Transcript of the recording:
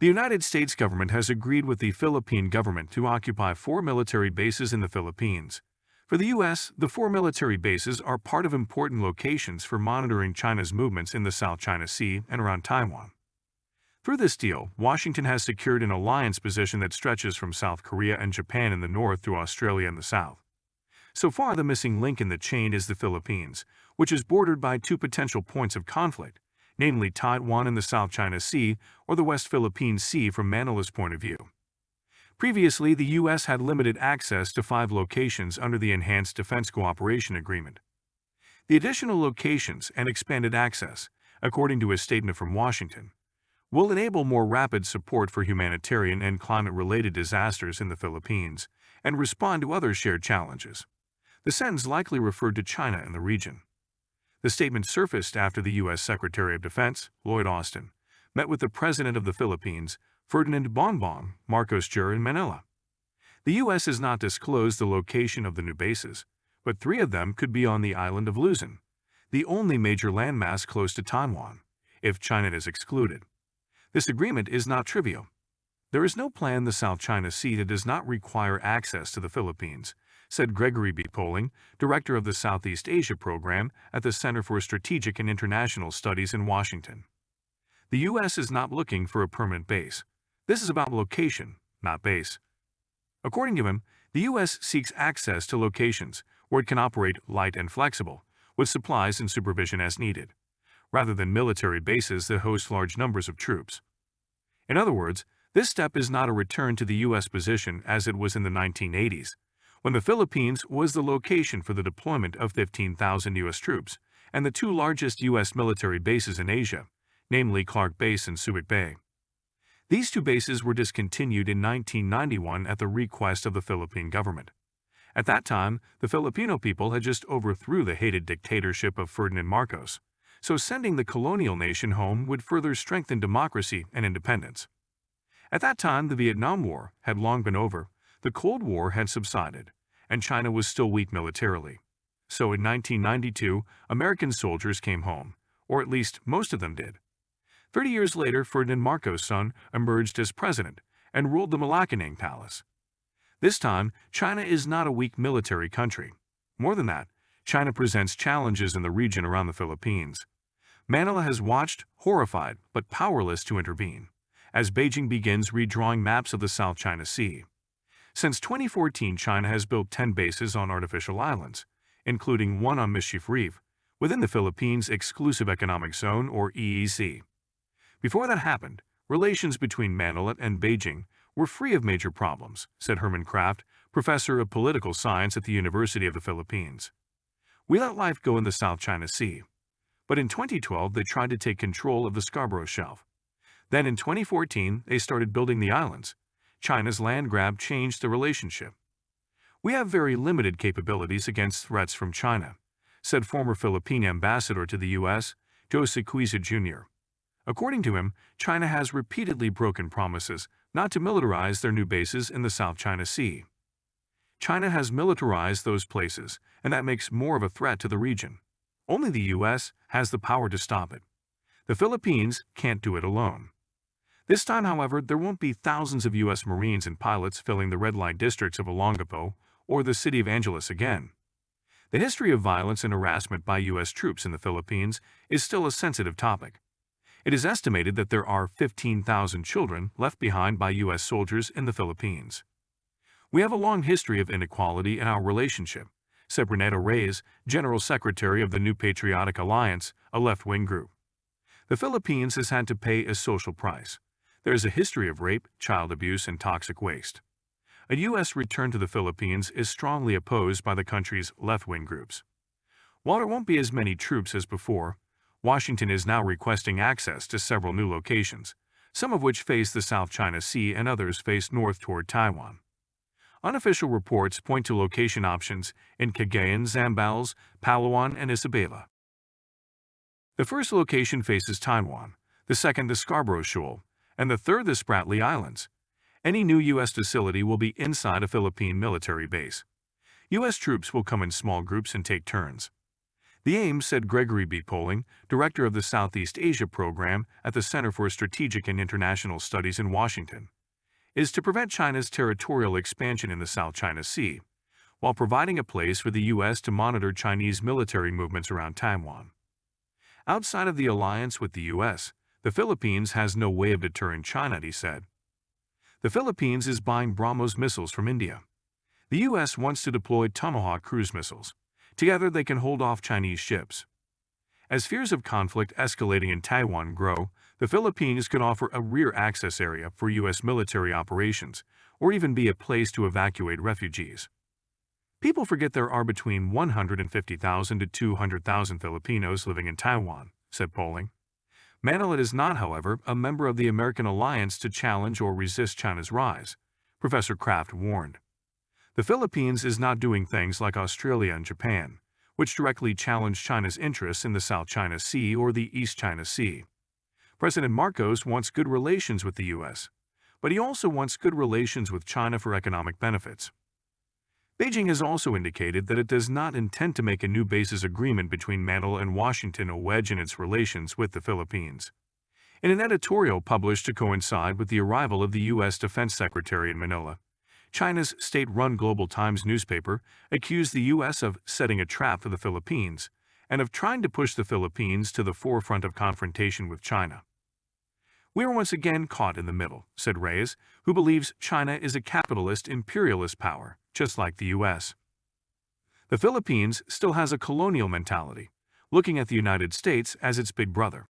The United States government has agreed with the Philippine government to occupy 4 military bases in the Philippines. For the U.S., the 4 military bases are part of important locations for monitoring China's movements in the South China Sea and around Taiwan. Through this deal, Washington has secured an alliance position that stretches from South Korea and Japan in the north to Australia in the south. So far, the missing link in the chain is the Philippines, which is bordered by two potential points of conflict, namely Taiwan in the South China Sea or the West Philippine Sea from Manila's point of view. Previously, the U.S. had limited access to 5 locations under the Enhanced Defense Cooperation Agreement. The additional locations and expanded access, according to a statement from Washington, will enable more rapid support for humanitarian and climate-related disasters in the Philippines and respond to other shared challenges. The sentence likely referred to China and the region. The statement surfaced after the U.S. Secretary of Defense, Lloyd Austin, met with the President of the Philippines, Ferdinand Bongbong Marcos Jr. in Manila. The U.S. has not disclosed the location of the new bases, but 3 of them could be on the island of Luzon, the only major landmass close to Taiwan, if China is excluded. This agreement is not trivial. There is no plan in the South China Sea that does not require access to the Philippines, said Gregory B. Poling, director of the Southeast Asia program at the Center for Strategic and International Studies in Washington. The U.S. is not looking for a permanent base. This is about location, not base. According to him, the U.S. seeks access to locations where it can operate light and flexible, with supplies and supervision as needed, rather than military bases that host large numbers of troops. In other words, this step is not a return to the U.S. position as it was in the 1980s, when the Philippines was the location for the deployment of 15,000 U.S. troops and the 2 largest U.S. military bases in Asia, namely Clark Base and Subic Bay. These 2 bases were discontinued in 1991 at the request of the Philippine government. At that time, the Filipino people had just overthrew the hated dictatorship of Ferdinand Marcos, so sending the colonial nation home would further strengthen democracy and independence. At that time, the Vietnam War had long been over, the Cold War had subsided, and China was still weak militarily. So in 1992, American soldiers came home, or at least most of them did. 30 years later, Ferdinand Marcos' son emerged as president and ruled the Malacanang Palace. This time, China is not a weak military country. More than that, China presents challenges in the region around the Philippines. Manila has watched, horrified but powerless to intervene, as Beijing begins redrawing maps of the South China Sea. Since 2014, China has built 10 bases on artificial islands, including one on Mischief Reef, within the Philippines Exclusive Economic Zone, or EEZ. Before that happened, relations between Manila and Beijing were free of major problems, said Herman Kraft, professor of political science at the University of the Philippines. We let life go in the South China Sea. But in 2012, they tried to take control of the Scarborough Shelf. Then in 2014, they started building the islands. China's land grab changed the relationship. We have very limited capabilities against threats from China, said former Philippine ambassador to the U.S., Jose Cuiza Jr. According to him, China has repeatedly broken promises not to militarize their new bases in the South China Sea. China has militarized those places, and that makes more of a threat to the region. Only the U.S. has the power to stop it. The Philippines can't do it alone. This time, however, there won't be thousands of U.S. Marines and pilots filling the red light districts of Olongapo or the city of Angeles again. The history of violence and harassment by U.S. troops in the Philippines is still a sensitive topic. It is estimated that there are 15,000 children left behind by U.S. soldiers in the Philippines. We have a long history of inequality in our relationship, said Renato Reyes, General Secretary of the New Patriotic Alliance, a left-wing group. The Philippines has had to pay a social price. There is a history of rape, child abuse, and toxic waste. A U.S. return to the Philippines is strongly opposed by the country's left-wing groups. While there won't be as many troops as before, Washington is now requesting access to several new locations, some of which face the South China Sea and others face north toward Taiwan. Unofficial reports point to location options in Cagayan, Zambales, Palawan, and Isabela. The first location faces Taiwan, the second the Scarborough Shoal, and the third the Spratly Islands. Any new U.S. facility will be inside a Philippine military base. U.S. troops will come in small groups and take turns. The aim, said Gregory B. Poling, director of the Southeast Asia program at the Center for Strategic and International Studies in Washington, is to prevent China's territorial expansion in the South China Sea, while providing a place for the U.S. to monitor Chinese military movements around Taiwan. Outside of the alliance with the U.S., the Philippines has no way of deterring China, he said. The Philippines is buying BrahMos missiles from India. The U.S. wants to deploy Tomahawk cruise missiles. Together they can hold off Chinese ships. As fears of conflict escalating in Taiwan grow, the Philippines could offer a rear access area for U.S. military operations, or even be a place to evacuate refugees. People forget there are between 150,000 to 200,000 Filipinos living in Taiwan, said Poling. Manila is not, however, a member of the American alliance to challenge or resist China's rise, Professor Kraft warned. The Philippines is not doing things like Australia and Japan, which directly challenge China's interests in the South China Sea or the East China Sea. President Marcos wants good relations with the U.S., but he also wants good relations with China for economic benefits. Beijing has also indicated that it does not intend to make a new bases agreement between Manila and Washington a wedge in its relations with the Philippines. In an editorial published to coincide with the arrival of the U.S. Defense Secretary in Manila, China's state-run Global Times newspaper accused the U.S. of setting a trap for the Philippines and of trying to push the Philippines to the forefront of confrontation with China. "We are once again caught in the middle," said Reyes, who believes China is a capitalist imperialist power, just like the U.S. The Philippines still has a colonial mentality, looking at the United States as its big brother.